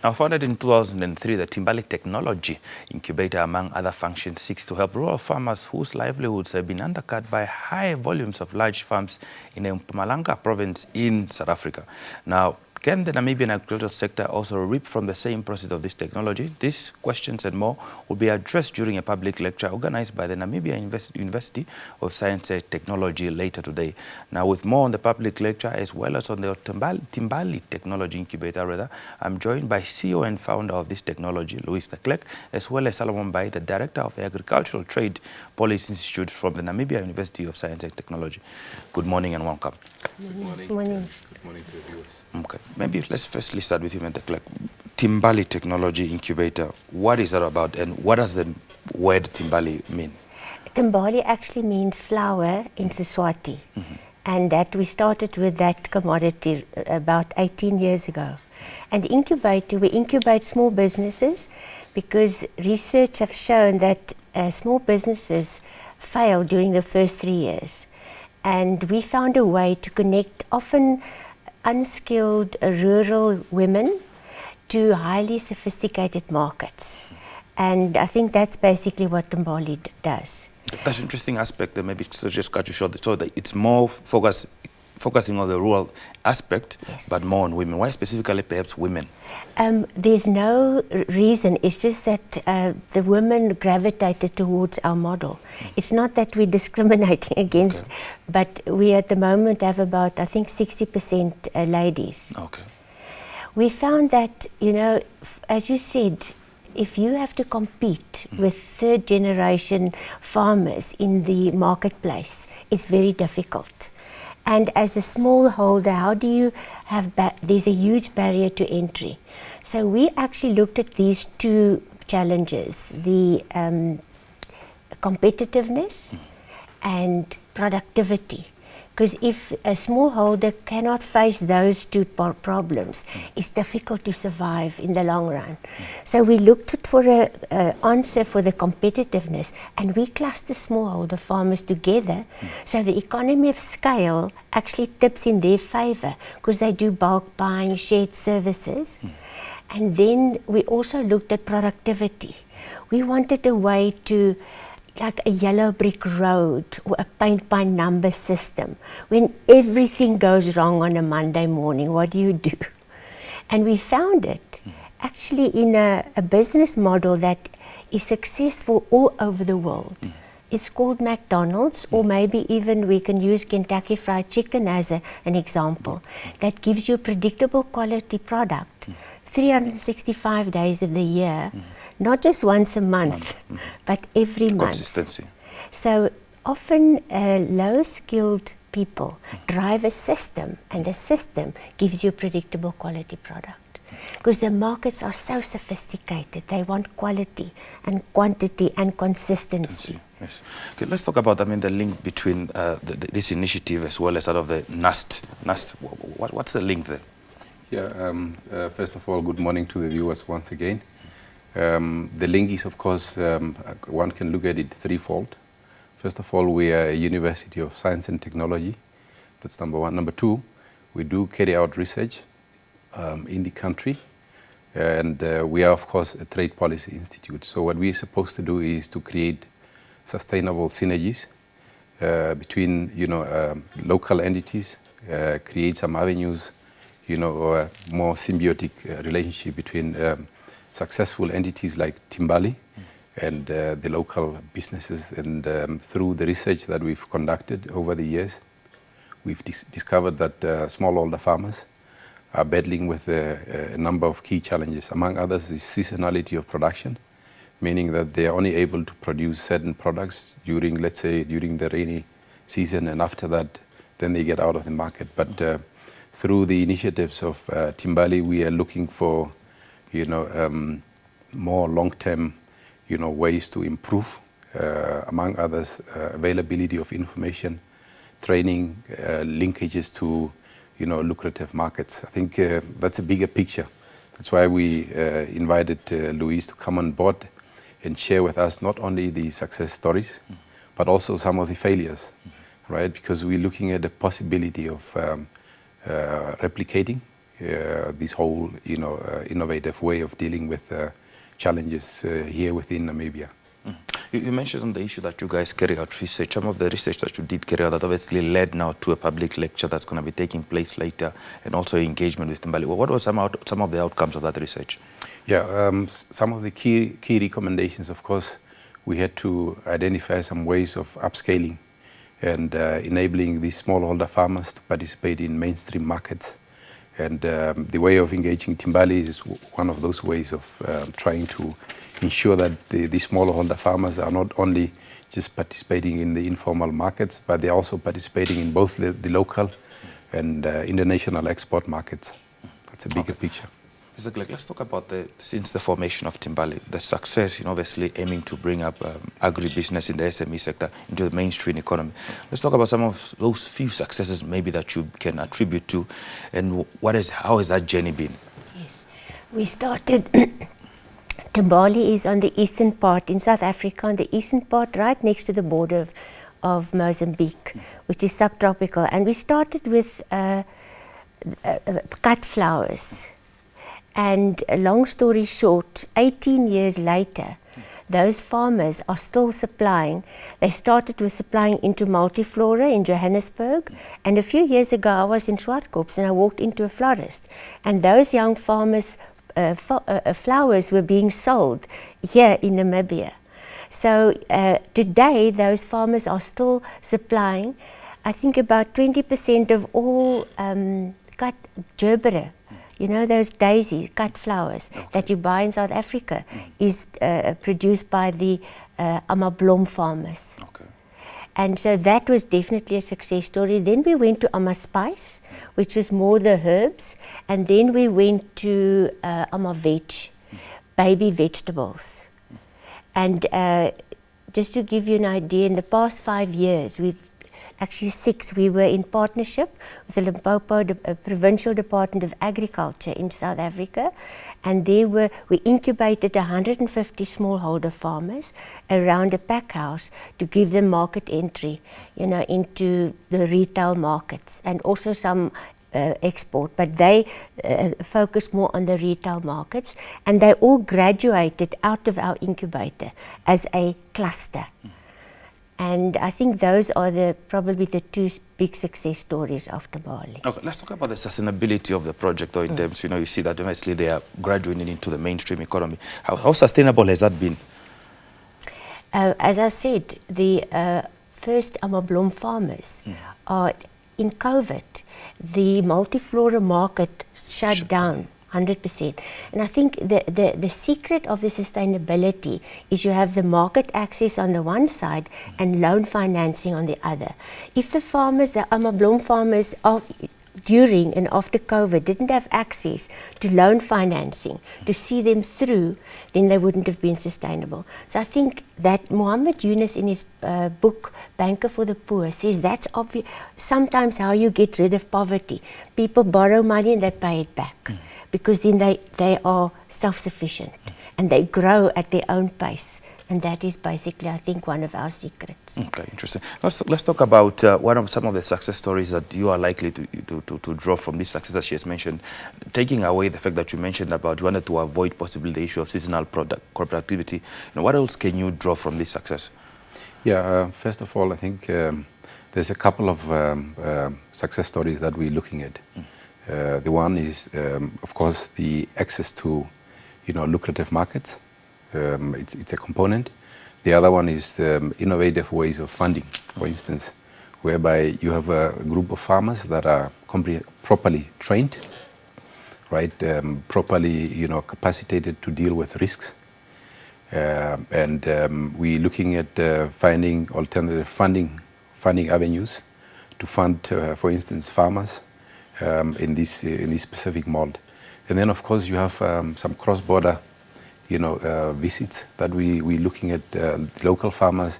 Now, founded in 2003, the Timbali Technology Incubator, among other functions, seeks to help rural farmers whose livelihoods have been undercut by high volumes of large farms in the Mpumalanga province in South Africa. Now, can the Namibian agricultural sector also reap from the same process of this technology? These questions and more will be addressed during a public lecture organized by the Namibia University of Science and Technology later today. Now, with more on the public lecture as well as on the Timbali Technology Incubator, I'm joined by CEO and founder of this technology, Louis de Klerk, as well as Solomon Bai, the Director of the Agricultural Trade Policy Institute from the Namibia University of Science and Technology. Good morning and welcome. Good morning. Good morning. Good morning to the viewers. Okay, maybe let's firstly start with you, Mr. Klerk. Timbali Technology Incubator, what is that about and what does the word Timbali mean? Timbali actually means flower in Siswati. And that we started with that commodity about 18 years ago. And the incubator, we incubate small businesses because research has shown that small businesses fail during the first 3 years. And we found a way to connect often unskilled rural women to highly sophisticated markets. And I think that's basically what Timbali does. That's an interesting aspect that maybe so just cut you short. So that it's more focusing on the rural aspect, Yes. but more on women. Why specifically perhaps women? There's no reason. It's just that the women gravitated towards our model. It's not that we're discriminating against, but we at the moment have about, I think, 60% ladies. Okay. We found that, you know, as you said, if you have to compete with third generation farmers in the marketplace, it's very difficult. And as a smallholder, how do you have, there's a huge barrier to entry. So we actually looked at these two challenges, the competitiveness and productivity. Because if a smallholder cannot face those two problems, it's difficult to survive in the long run. So we looked for an answer for the competitiveness, and we cluster smallholder farmers together, so the economy of scale actually tips in their favor, because they do bulk buying, shared services. And then we also looked at productivity. We wanted a way to, like a yellow brick road or a paint by number system. When everything goes wrong on a Monday morning, what do you do? And we found it actually in a business model that is successful all over the world. It's called McDonald's, or maybe even we can use Kentucky Fried Chicken as an example. That gives you a predictable quality product 365 days of the year. Not just once a month, but every month. Consistency. So often low-skilled people drive a system, and the system gives you a predictable quality product. Because the markets are so sophisticated, they want quality and quantity and consistency. Yes. Okay, let's talk about, the link between this initiative as well as that of the NUST. NUST, what's the link there? Yeah, first of all, good morning to the viewers once again. The link is, of course, one can look at it threefold. First of all, we are a University of Science and Technology. That's number one. Number two, we do carry out research in the country. And we are, of course, a trade policy institute. So what we're supposed to do is to create sustainable synergies between, local entities, create some avenues, or a more symbiotic relationship between successful entities like Timbali and the local businesses. And through the research that we've conducted over the years, we've discovered that smallholder farmers are battling with a number of key challenges. Among others, the seasonality of production, meaning that they are only able to produce certain products during, let's say, during the rainy season, and after that, then they get out of the market. But through the initiatives of Timbali, we are looking for more long-term, ways to improve, among others, availability of information, training, linkages to, lucrative markets. I think that's a bigger picture. That's why we invited Louise to come on board and share with us not only the success stories, but also some of the failures, right? Because we're looking at the possibility of replicating this whole, innovative way of dealing with challenges here within Namibia. You mentioned on the issue that you guys carry out research. Some of the research that you did carry out that obviously led now to a public lecture that's going to be taking place later, and also engagement with Timbali. What were some of the outcomes of that research? Yeah, some of the key recommendations, of course, we had to identify some ways of upscaling and enabling these smallholder farmers to participate in mainstream markets. And the way of engaging Timbali is one of those ways of trying to ensure that the smallholder farmers are not only just participating in the informal markets, but they're also participating in both the local and international export markets. That's a bigger picture. Mr. Gleck, let's talk about since the formation of Timbali, the success, obviously aiming to bring up agribusiness in the SME sector into the mainstream economy. Let's talk about some of those few successes maybe that you can attribute to, and how has that journey been? Yes, we started, Timbali is on the eastern part in South Africa, on the eastern part right next to the border of Mozambique, which is subtropical, and we started with cut flowers. And long story short, 18 years later, those farmers are still supplying. They started with supplying into Multiflora in Johannesburg. And a few years ago, I was in Swartkops and I walked into a florist. And those young farmers' flowers were being sold here in Namibia. So today, those farmers are still supplying. I think about 20% of all cut gerbera, those daisies, cut flowers that you buy in South Africa, is produced by the Amablom farmers. Okay. And so that was definitely a success story. Then we went to Amaspice, which was more the herbs. And then we went to Amaveg, baby vegetables. And just to give you an idea, in the past 5 years, actually 6, we were in partnership with the Limpopo Provincial Department of Agriculture in South Africa, and we incubated 150 smallholder farmers around a pack house to give them market entry, into the retail markets, and also some export, but they focused more on the retail markets, and they all graduated out of our incubator as a cluster. And I think those are probably the 2 big success stories of Timbali. Okay, let's talk about the sustainability of the project, or in terms, you see that obviously they are graduating into the mainstream economy. How sustainable has that been? As I said, the first Amablom farmers are in COVID. The Multiflora market shut down. 100%. And I think the secret of the sustainability is you have the market access on the one side and loan financing on the other. If the farmers, the Amablom farmers, during and after COVID didn't have access to loan financing to see them through, then they wouldn't have been sustainable. So I think that Mohammed Yunus in his book, Banker for the Poor, says that's obvious. Sometimes how you get rid of poverty. People borrow money and they pay it back. Because then they are self-sufficient and they grow at their own pace. And that is basically, I think, one of our secrets. Okay, interesting. Let's talk about some of the success stories that you are likely to draw from this success that she has mentioned. Taking away the fact that you mentioned about you wanted to avoid possibly the issue of seasonal productivity, what else can you draw from this success? Yeah, first of all, I think there's a couple of success stories that we're looking at. The one is, of course, the access to, lucrative markets. It's a component. The other one is innovative ways of funding, for instance, whereby you have a group of farmers that are properly trained, right? Properly, capacitated to deal with risks. And we're looking at finding alternative funding avenues to fund, for instance, farmers. In this specific mold. And then, of course, you have some cross-border, visits that we're looking at local farmers.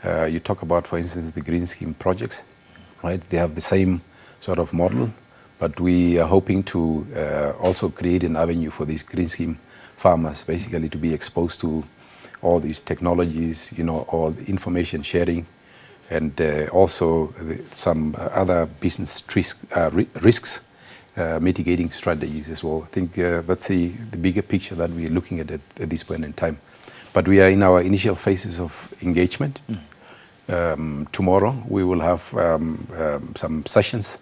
You talk about, for instance, the green scheme projects, right? They have the same sort of model, but we are hoping to also create an avenue for these green scheme farmers, basically to be exposed to all these technologies, all the information sharing, and also some other business risks mitigating strategies as well. I think that's the bigger picture that we're looking at this point in time. But we are in our initial phases of engagement. Tomorrow we will have some sessions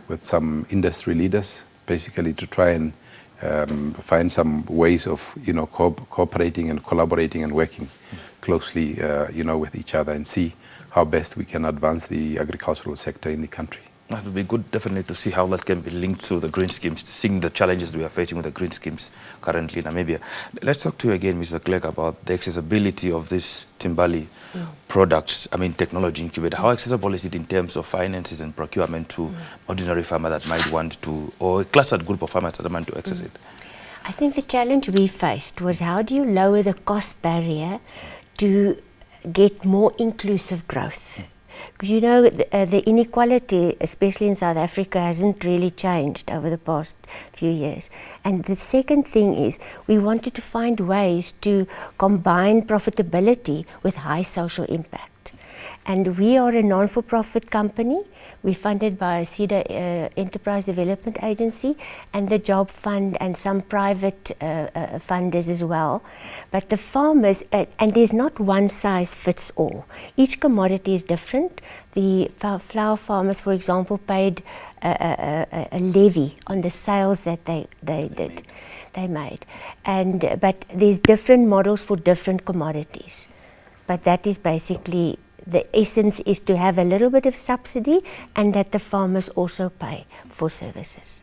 with some industry leaders, basically to try and find some ways of cooperating and collaborating and working closely with each other and see how best we can advance the agricultural sector in the country. That would be good, definitely, to see how that can be linked to the green schemes, seeing the challenges we are facing with the green schemes currently in Namibia. Let's talk to you again, Mr. Clerk, about the accessibility of this Timbali products, technology incubator. How accessible is it in terms of finances and procurement to ordinary farmer that might want to, or a clustered group of farmers that want to access it? I think the challenge we faced was, how do you lower the cost barrier to get more inclusive growth? Because the inequality, especially in South Africa, hasn't really changed over the past few years. And the second thing is, we wanted to find ways to combine profitability with high social impact. And we are a non-for-profit company. We're funded by CEDA Enterprise Development Agency and the Job Fund and some private funders as well. But the farmers, and there's not one size fits all. Each commodity is different. The flour farmers, for example, paid a levy on the sales that they made. But there's different models for different commodities. But that is basically, the essence is to have a little bit of subsidy and that the farmers also pay for services.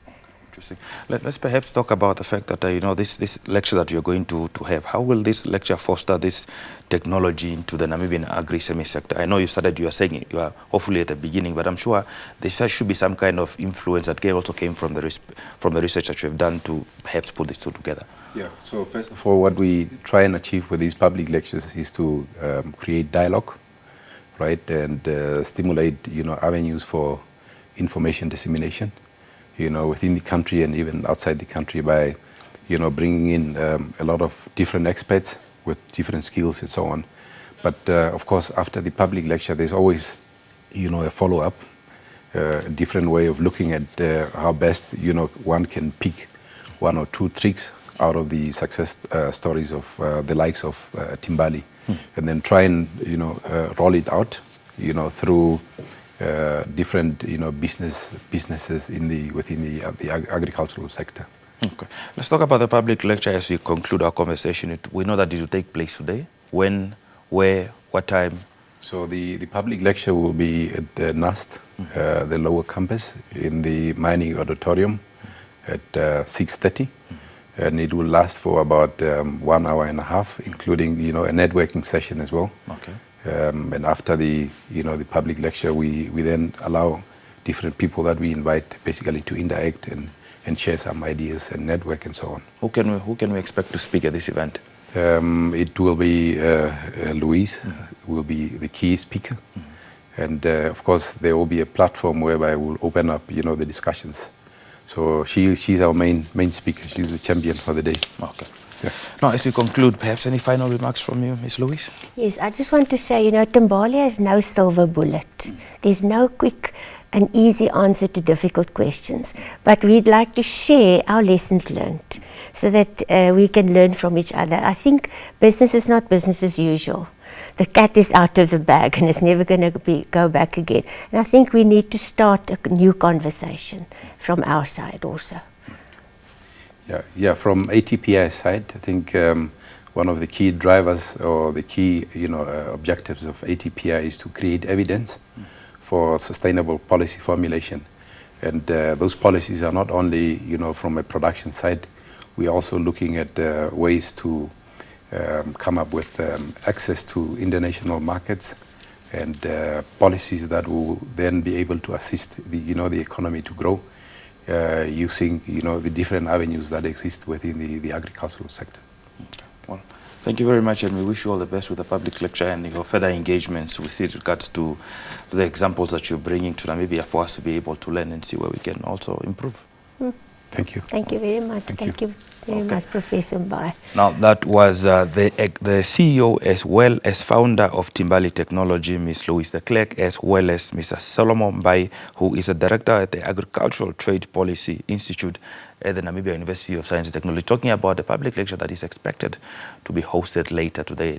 Interesting. Let's perhaps talk about the fact that, this lecture that you're going to have, how will this lecture foster this technology into the Namibian agri-SME sector? I know you are saying you are hopefully at the beginning, but I'm sure there should be some kind of influence that also came from the research that you have done to perhaps put these two together. Yeah, so first of all, what we try and achieve with these public lectures is to create dialogue, right, and stimulate, avenues for information dissemination, within the country and even outside the country by, bringing in a lot of different experts with different skills and so on. But of course, after the public lecture, there's always, a follow-up, a different way of looking at how best, one can pick one or two tricks out of the success stories of the likes of Timbali, and then try and roll it out, through different businesses within the agricultural sector. Okay, let's talk about the public lecture as we conclude our conversation. We know that it will take place today. When, where, what time? So the public lecture will be at the NUST, the lower campus, in the mining auditorium at 6:30. And it will last for about 1 hour and a half, including a networking session as well. Okay. And after the public lecture, we then allow different people that we invite basically to interact and share some ideas and network and so on. Who can we expect to speak at this event? It will be Louise, will be the key speaker, and of course there will be a platform whereby we'll open up the discussions. So she's our main speaker. She's the champion for the day. Okay. Yeah. Now, as we conclude, perhaps any final remarks from you, Ms. Louise? Yes, I just want to say, Timbali has no silver bullet. There's no quick and easy answer to difficult questions. But we'd like to share our lessons learned so that we can learn from each other. I think business is not business as usual. The cat is out of the bag and it's never going to go back again. And I think we need to start a new conversation from our side also. Yeah. From ATPI's side, I think one of the key drivers or the key objectives of ATPI is to create evidence for sustainable policy formulation. And those policies are not only from a production side. We're also looking at ways to come up with access to international markets and policies that will then be able to assist the economy to grow using the different avenues that exist within the agricultural sector. Okay. Well, thank you very much, and we wish you all the best with the public lecture and your further engagements with regards to the examples that you're bringing to Namibia for us to be able to learn and see where we can also improve. Thank you. Thank you very much. Thank you very much, Professor Mbai. Now, that was the CEO as well as founder of Timbali Technology, Ms. Louise de Klerk, as well as Mr. Solomon Mbai, who is a director at the Agricultural Trade Policy Institute at the Namibia University of Science and Technology, talking about the public lecture that is expected to be hosted later today.